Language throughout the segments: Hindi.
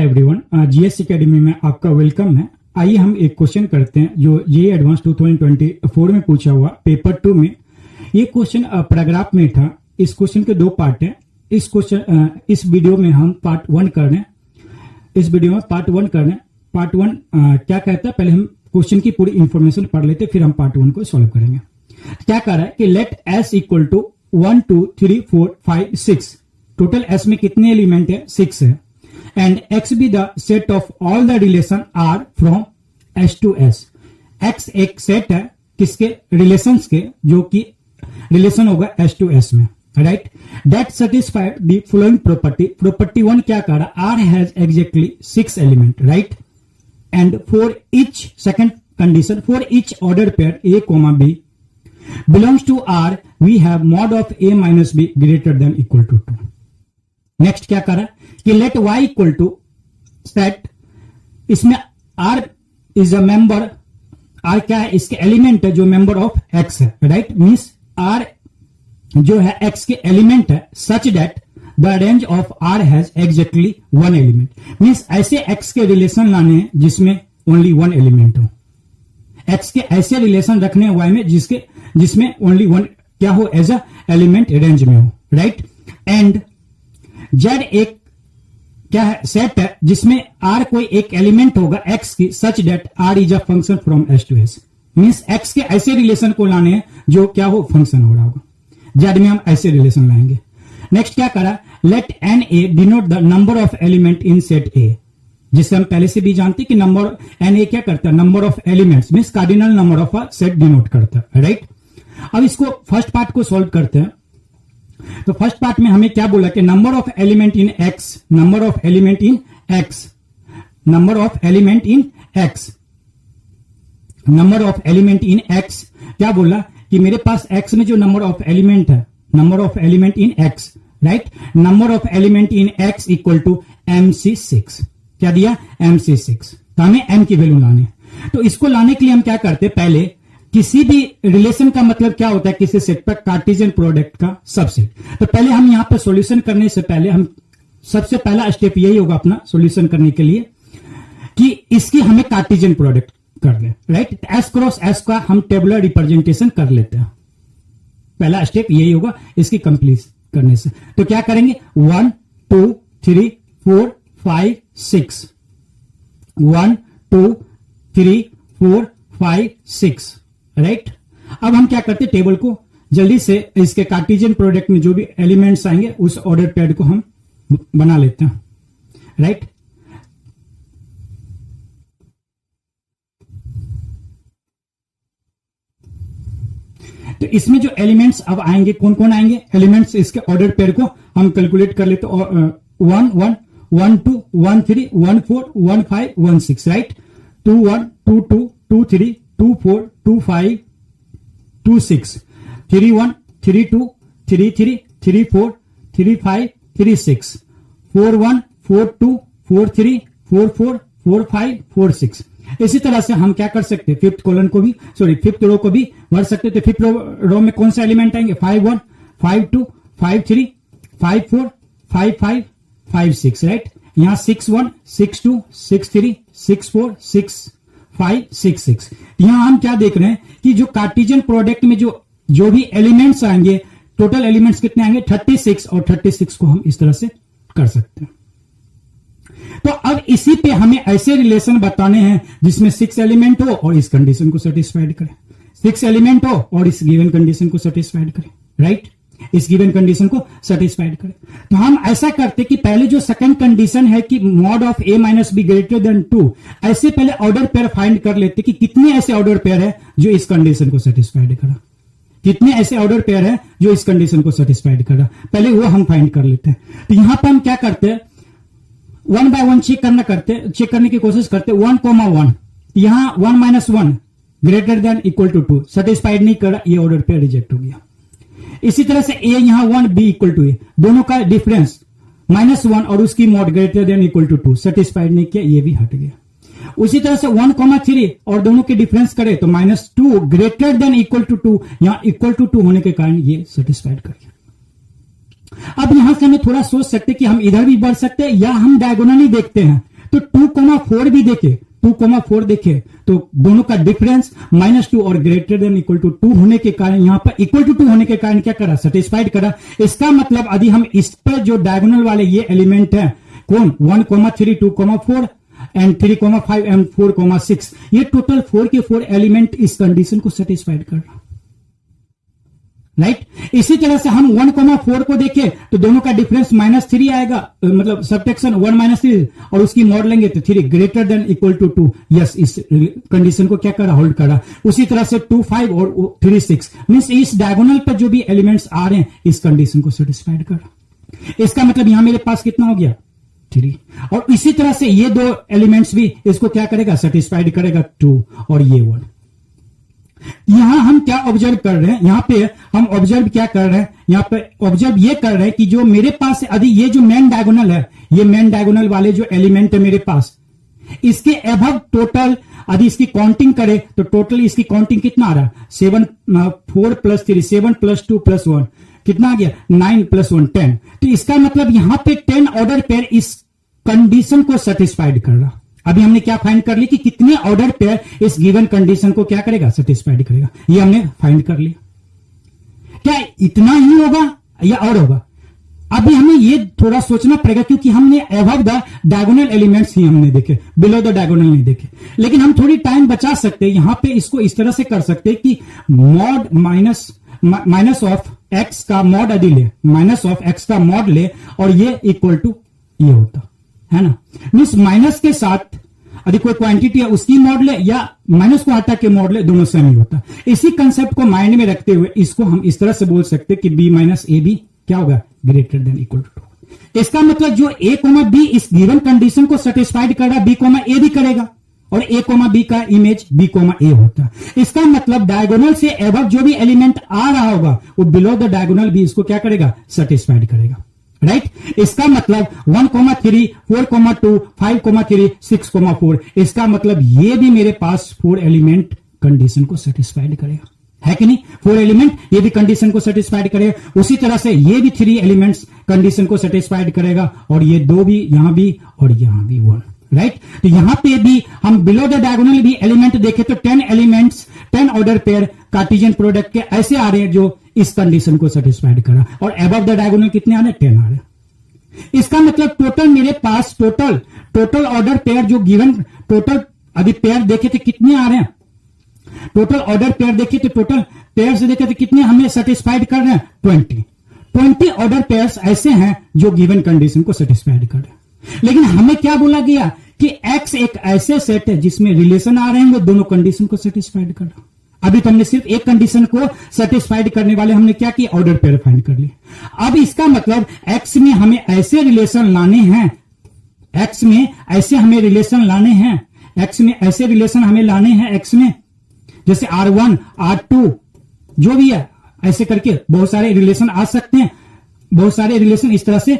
एवरीवन, जीएस एकेडमी में आपका वेलकम है। आइए हम एक क्वेश्चन करते हैं जो ये एडवांस 2024 में पूछा हुआ पेपर 2 में। ये क्वेश्चन पैराग्राफ में था। इस क्वेश्चन के दो पार्ट हैं। इस वीडियो में हम पार्ट 1 कर रहे हैं। इस वीडियो में पार्ट 1 कर रहे हैं। पार्ट 1 क्या कहता है, पहले हम क्वेश्चन की पूरी इंफॉर्मेशन पढ़ लेते, फिर हम पार्ट 1 को सॉल्व करेंगे। क्या कह रहा है कि let S equal to 1 2 3 4 5 6। Total S में कितने एलिमेंट है? 6 है। And X be the set of all the relation R from S to S. X एक सेट है किसके? रिलेशंस के, जो कि रिलेशन होगा एस टू एस में, right. That satisfied the following property. Property 1 क्या कह रहा? R has exactly 6 element, right. And for each second condition, for each order pair A comma B belongs to R, we have mod of A minus B greater than equal to 2. Next क्या कर रहा है कि let Y equal to set, इसमें R is a member, R क्या है? इसके एलिमेंट है जो मेंबर ऑफ X है, राइट। मीन्स R जो है X के एलिमेंट है such that the range of R has exactly 1 element। Means ऐसे X के रिलेशन लाने हैं जिसमें ओनली 1 एलिमेंट हो। X के ऐसे रिलेशन रखने हैं Y में जिसमें ओनली 1 क्या हो? एज अ एलिमेंट रेंज में हो, राइट। एंड Z एक क्या है? सेट है जिसमें R कोई एक एलिमेंट होगा X की such that R is a function from S to S। Means X के ऐसे रिलेशन को लाने हैं जो क्या हो? फंक्शन हो रहा होगा। Z में हम ऐसे रिलेशन लाएंगे। नेक्स्ट क्या करा? Let NA denote the number of element in set A, जिससे हम पहले से भी जानते हैं कि नंबर NA क्या करता है? Number of elements means cardinal number of a set denote करता है, राइट। अब इसको फर्स्ट पार्ट को सॉल्व करते हैं। तो फर्स्ट पार्ट में हमें क्या बोला कि number of element in X, number of element in X, number of element in X, number of element in X. क्या बोला कि मेरे पास एक्स में जो नंबर ऑफ एलिमेंट है, number of element in X, right. Number of element in X equal to MC6। क्या दिया? MC6। तो हमें m की वैल्यू लाने। तो इसको लाने के लिए हम क्या करते? पहले किसी भी रिलेशन का मतलब क्या होता है? किसी सेट पर कार्टेशियन प्रोडक्ट का सबसेट। तो पहले हम यहां पर सॉल्यूशन करने से पहले हम सबसे पहला स्टेप यही होगा अपना सॉल्यूशन करने के लिए कि इसकी हमें कार्टेशियन प्रोडक्ट कर ले, राइट। एस क्रॉस एस का हम टेबुलर रिप्रेजेंटेशन कर लेते हैं। पहला स्टेप यही होगा इसकी कंप्लीट करने से। तो क्या करेंगे? 1 2 3 4 5 6, 1 2 3 4 5 6, राइट। अब हम क्या करते? टेबल को जल्दी से इसके कार्टेशियन प्रोडक्ट में जो भी एलिमेंट्स आएंगे उस ऑर्डर पेयर को हम बना लेते हैं, राइट। तो इसमें जो एलिमेंट्स अब आएंगे कौन कौन आएंगे? एलिमेंट्स इसके ऑर्डर पेयर को हम कैलकुलेट कर लेते। 1 1 1 2 1 3 1 4 1 5 1 6, राइट। 2 1 2 2 2 3 2 4 2 5 2 6 3 1 3 2 3 3 3 4 3 5 3 6 4 1 4 2 4 3 4 4 4 5 4 6। इसी तरह से हम क्या कर सकते हैं? फिफ्थ रो को भी भर सकते थे। फिफ्थ रो में कौन सा एलिमेंट आएंगे? 5 1 5 2 5 3 5 4 5 5 5 6, राइट। यहां 6 1 6 2 6 3 6 4 6 5 6 6। यहां हम क्या देख रहे हैं कि जो कार्टेशियन प्रोडक्ट में जो भी एलिमेंट्स आएंगे, टोटल एलिमेंट्स कितने आएंगे? 36, और 36 को हम इस तरह से कर सकते हैं। तो अब इसी पे हमें ऐसे रिलेशन बताने हैं जिसमें 6 एलिमेंट हो और इस कंडीशन को सेटिस्फाइड करे, 6 एलिमेंट हो और इस गिवन कंडीशन को सेटिस्फाइड करे, राइट। इस गिवन कंडीशन को सेटिस्फाइड करे। तो हम ऐसा करते कि पहले जो सेकंड कंडीशन है कि mod of A minus be greater than 2, ऐसे पहले ऑर्डर पेयर फाइंड कर लेते कि कितने ऐसे ऑर्डर पेयर है जो इस कंडीशन को सेटिस्फाइड करा, कितने ऐसे ऑर्डर पेयर है जो इस कंडीशन को सेटिस्फाइड करा, पहले वो हम फाइंड कर लेते हैं। तो यहां पर हम क्या करते हैं? 1 बाय 1 चेक करने की कोशिश करते। 1 1, यहां 1 minus 1 greater than equal to 2 satisfied नहीं करा, ये ऑर्डर पेयर रिजेक्ट हो गया। इसी तरह से A यहां 1 B इक्वल टू A, दोनों का डिफरेंस -1 और उसकी mod greater than equal to 2 satisfied नहीं किया, ये भी हट गया। उसी तरह से 1 3 और दोनों के डिफरेंस करे तो -2 ग्रेटर देन इक्वल टू 2, यहां इक्वल टू 2 होने के कारण ये सेटिस्फाइड कर गया। अब यहां से हमें थोड़ा सोच सकते कि हम इधर भी बढ़ सकते हैं या हम डायगोनली देखते हैं तो 2,4 भी देखे, 2,4 देखे तो दोनों का डिफरेंस -2 और ग्रेटर देन इक्वल टू 2 होने के कारण यहां पर इक्वल टू 2 होने के कारण क्या करा, सेटिस्फाइड करा। इसका मतलब यदि हम इस पर जो डायगोनल वाले ये एलिमेंट है कौन 1,3, 2,4 एंड 3,5 एंड 4,6, ये टोटल 4 के 4 एलिमेंट इस कंडीशन को सेटिस्फाइड कर रहा, राइट। इसी तरह से हम 1,4 को देखें तो दोनों का डिफरेंस -3 आएगा, मतलब सबट्रैक्शन 1 - 3 और उसकी मॉड लेंगे तो 3 greater than equal to 2। Yes, इस कंडीशन को क्या करा, होल्ड करा। उसी तरह से 2, 5 और 3, 6 मींस इस डायगोनल पर जो भी एलिमेंट्स आ रहे हैं इस कंडीशन को सेटिस्फाइड करा। इसका मतलब यहां मेरे पास कितना हो गया, 3। और इसी तरह से ये दो एलिमेंट्स भी इसको क्या करेगा, सेटिस्फाइड करेगा, 2 और ये 1। यहां हम क्या ऑब्जर्व कर रहे हैं, यहां पे हम ऑब्जर्व क्या कर रहे हैं, यहां पे ऑब्जर्व ये कर रहे हैं कि जो मेरे पास यदि ये जो मेन डायगोनल है, ये मेन डायगोनल वाले जो एलिमेंट है मेरे पास, इसके अबव टोटल यदि इसकी काउंटिंग करें तो टोटल इसकी काउंटिंग कितना आ रहा है, 7, 4 + 3, 7 + 2 + 1 कितना आ गया, 9 + 1 10। तो इसका मतलब यहां पे 10 ऑर्डर पेयर इस कंडीशन को सेटिस्फाइड कर रहा। अभी हमने क्या फाइंड कर ली कि कितने ऑर्डर पेयर इस गिवन कंडीशन को क्या करेगा, सेटिस्फाइड करेगा, ये हमने फाइंड कर लिया। क्या इतना ही होगा या और होगा? अभी हमें ये थोड़ा सोचना पड़ेगा क्योंकि हमने अबव द डायगोनल एलिमेंट्स ही हमने देखे, बिलो द डायगोनल नहीं देखे। लेकिन हम थोड़ी टाइम बचा सकते हैं, यहां पे इसको इस तरह से कर सकते हैं कि मॉड माइनस ऑफ एक्स का मॉड यदि ले, माइनस ऑफ एक्स का मॉड ले और ये इक्वल टू ये होता है ना, मीन्स माइनस के साथ यदि कोई क्वांटिटी है उसकी मॉड ले या माइनस को हटा के मॉड ले, दोनों सेम ही होता। इसी कंसेप्ट को माइंड में रखते हुए इसको हम इस तरह से बोल सकते हैं कि b - a भी क्या होगा, ग्रेटर देन इक्वल टू 2। इसका मतलब जो a, b इस गिवन कंडीशन को सेटिस्फाइड कर रहा, b, a भी करेगा और a, b का इमेज b, a होता। इसका मतलब डायगोनल से अबव जो भी एलिमेंट आ रहा होगा वो बिलो द डायगोनल भी इसको क्या करेगा, सेटिस्फाइड करेगा, राइट। इसका मतलब 1,3, 4,2, 5,3, 6,4, इसका मतलब ये भी मेरे पास 4 एलिमेंट कंडीशन को सेटिस्फाइड करेगा, है कि नहीं। 4 एलिमेंट ये भी कंडीशन को सेटिस्फाइड करेगा। उसी तरह से ये भी 3 एलिमेंट्स कंडीशन को सेटिस्फाइड करेगा और ये 2 भी, यहां भी और यहां भी 1, राइट। तो यहां पे भी हम बिलो द डायगोनल भी एलिमेंट देखें तो 10 elements, 10 order pair Cartesian product के ऐसे आ रहे हैं जो इस कंडीशन को सेटिस्फाइड करा और अबव द डायगोनल कितने आ रहे हैं, 10 आ रहे हैं। इसका मतलब टोटल मेरे पास टोटल ऑर्डर पेयर जो गिवन टोटल यदि पेयर देखे तो कितने आ रहे हैं, टोटल ऑर्डर पेयर देखे तो टोटल पेयर से देखे तो कितने हमें सेटिस्फाइड कर रहे हैं, 20 ऑर्डर पेयर्स ऐसे हैं जो गिवन कंडीशन को सेटिस्फाइड कर रहे हैं। लेकिन हमें क्या बोला गया कि एक्स एक ऐसे सेट है जिसमें रिलेशन आ रहे हैं वो दोनों कंडीशन को सेटिस्फाइड कर रहा। अभी तो हमने सिर्फ एक कंडीशन को सेटिस्फाइड करने वाले हमने क्या किया, ऑर्डर पेयर फाइंड कर लिया। अब इसका मतलब एक्स में हमें ऐसे रिलेशन लाने हैं, एक्स में ऐसे हमें रिलेशन लाने हैं, एक्स में ऐसे रिलेशन हमें लाने हैं, एक्स में जैसे R1, R2 जो भी है ऐसे करके बहुत सारे रिलेशन आ सकते हैं, बहुत सारे रिलेशन इस तरह से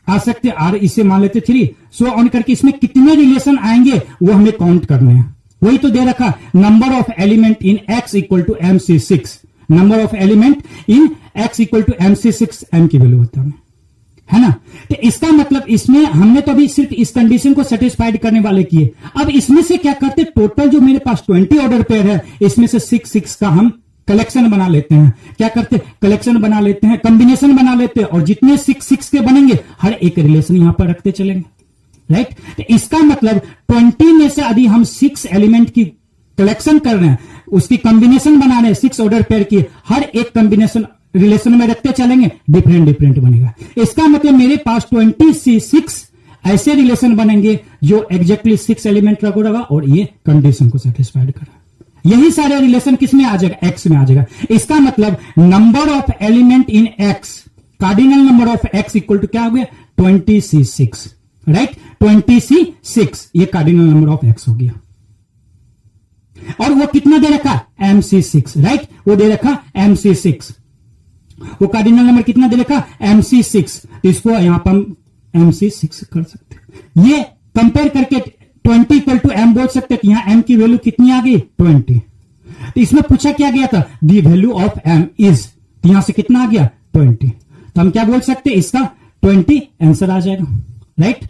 आ सकते हैं। R इसे मान लेते 3, सो ऑन करके इसमें कितने रिलेशन आएंगे वो हमें काउंट करने हैं। वही तो दे रखा, number of element in x equal to MC6, number of element in x equal to MC6, m की वैल्यू होता है ना। तो इसका मतलब इसमें हमने तो अभी सिर्फ इस कंडीशन को सेटिस्फाइड करने वाले किए। अब इसमें से क्या करते, टोटल जो मेरे पास 20 ऑर्डर पेयर है इसमें से 6 का हम कलेक्शन बना लेते हैं। क्या करते, कलेक्शन बना लेते हैं, कॉम्बिनेशन बना लेते हैं और जितने 6 के बनेंगे हर एक रिलेशन यहां पर रखते चलेंगे, राइट। तो इसका मतलब 20 में से यदि हम 6 एलिमेंट की कलेक्शन कर रहे हैं, उसकी कॉम्बिनेशन बना रहे हैं 6 ऑर्डर पेयर की, हर एक कॉम्बिनेशन रिलेशन में रखते चलेंगे, डिफरेंट बनेगा। इसका मतलब मेरे पास 26 ऐसे रिलेशन बनेंगे जो एग्जैक्टली 6 एलिमेंट रखोगा और ये कंडीशन को सेटिस्फाइड करेगा। यही सारे रिलेशन किसमें आ जाएगा, एक्स में आ जाएगा। इसका मतलब number of element in X, cardinal number of X equal to क्या हो गया, 26, राइट। 26 ये कार्डिनल नंबर ऑफ एक्स हो गया। और वो कितना दे रखा, MC6, राइट। वो दे रखा MC6, वो कार्डिनल नंबर कितना दे रखा, MC6। तो इसको यहां पर हम MC6 कर सकते हैं। ये कंपेयर करके 20 इक्वल टू m बोल सकते हैं कि यहां m की वैल्यू कितनी आ गई, 20। तो इसमें पूछा क्या गया था, the value of m is, तो यहां से कितना आ गया, 20। तो हम क्या बोल सकते हैं, इसका 20 आंसर आ जाएगा, राइट।